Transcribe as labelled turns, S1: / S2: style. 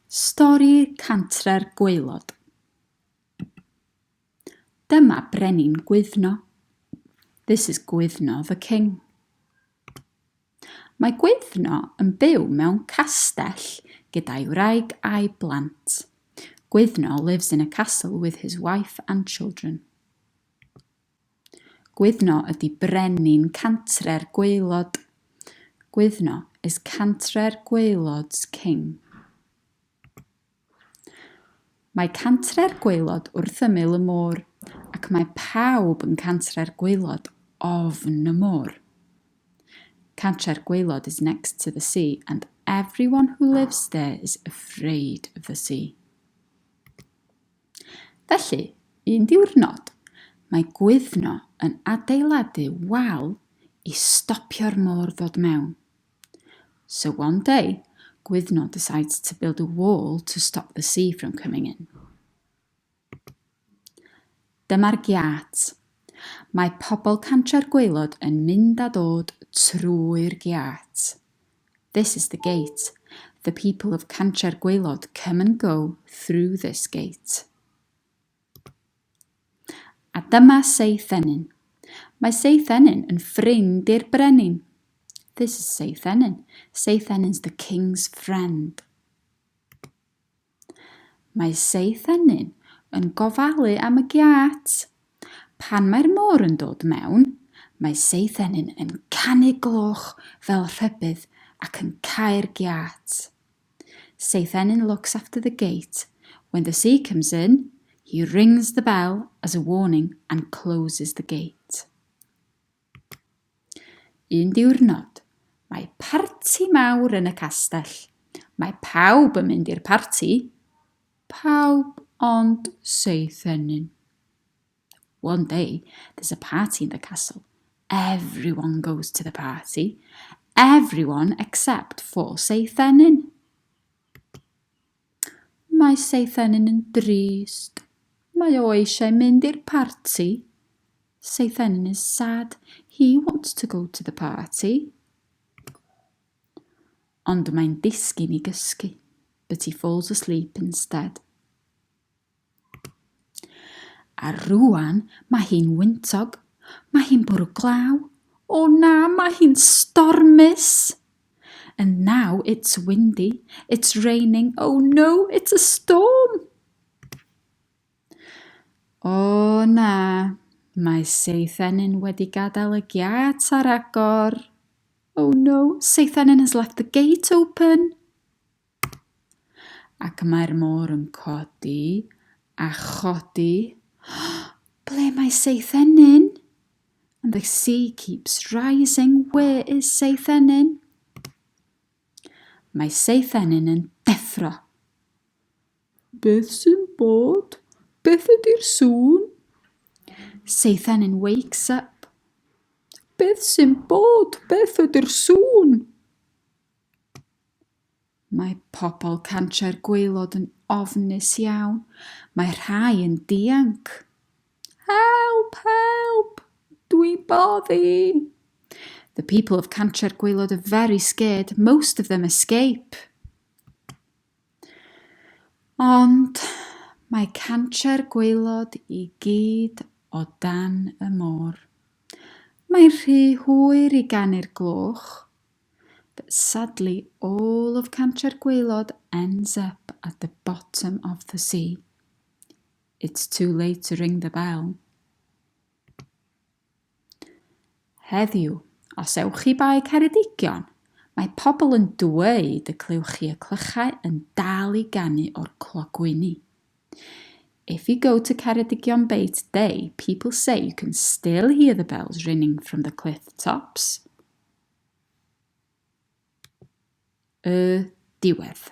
S1: Stori Cantre'r Gwaelod. Dyma brenin Gwyddno. This is Gwyddno the king. Mae Gwyddno yn byw mewn castell gyda'i wraig a'i blant. Gwyddno lives in a castle with his wife and children. Gwyddno ydy brenin Cantre'r Gwaelod. Gwyddno is Cantre'r Gwaelod's king. Mae Cantre'r Gwaelod wrth ymyl y môr, ac mae pawb yn Cantre'r Gwaelod ofn y môr. Cantre'r Gwaelod is next to the sea, and everyone who lives there is afraid of the sea. Felly, un diwrnod, mae Gwyddno yn adeiladu wal i stopio'r môr ddod mewn. So one day, Gwyddno decides to build a wall to stop the sea from coming in. Dyma'r giat. Mae pobl Cantre'r Gwaelod yn mynd a dod trwy'r giat. This is the gate. The people of Cantre'r Gwaelod come and go through this gate. A dyma Saesneg. Mae Saesneg yn ffrind i'r brenin. This is Saesneg. Saesneg is the king's friend. Mae Saesneg yn gofalu am y giat. Pan mae'r môr yn dod mewn, mae Saesneg yn canu gloch fel rhybydd ac yn cau'r giat. Saesneg looks after the gate. When the sea comes in, he rings the bell as a warning and closes the gate. Un diwrnod, mae parti mawr yn y castell. Mae pawb yn mynd i'r parti. Pawb ond Saesneg. One day, there's a party in the castle. Everyone goes to the party. Everyone except for Saesneg. Mae Saesneg yn drist. Mae o eisiau mynd i'r parti. Saesneg is sad. He wants to go to the party. Ond mae'n disgyn i gysgu, but he falls asleep instead. A rwan mae hi'n wyntog. Mae hi'n bwrw glaw. O na, mae hi'n stormus. And now it's windy. It's raining. Oh no, it's a storm. O na, mae Saesneg wedi gadael y giat ar agor. Oh no, Saesneg has left the gate open. Ac mae'r môr yn codi a chodi. Ble mae Saesneg? And the sea keeps rising. Where is Saesneg? Mae Saesneg yn deffro. Beth sy'n bod? Beth ydy'r sŵn? Saesneg wakes up. Beth sy'n bod? Beth ydy'r sŵn? Mae pobl Cantre'r Gwaelod yn ofnus iawn. Mae rhai yn dianc. Help, help! Dwi'n boddi! The people of Cantre'r Gwaelod are very scared. Most of them escape. Ond mae Cantre'r Gwaelod i gyd o dan y môr. Mae'n rhy hwyr i ganu'r gloch. But sadly, all of Cantre'r Gwaelod ends up at the bottom of the sea. It's too late to ring the bell. Heddiw, os ewch chi bai Ceredigion, mae pobl yn dweud y clywch chi y clychau yn dal i ganu o'r clogwyni. If you go to Ceredigion Bay today, people say you can still hear the bells ringing from the cliff tops. Diwedd.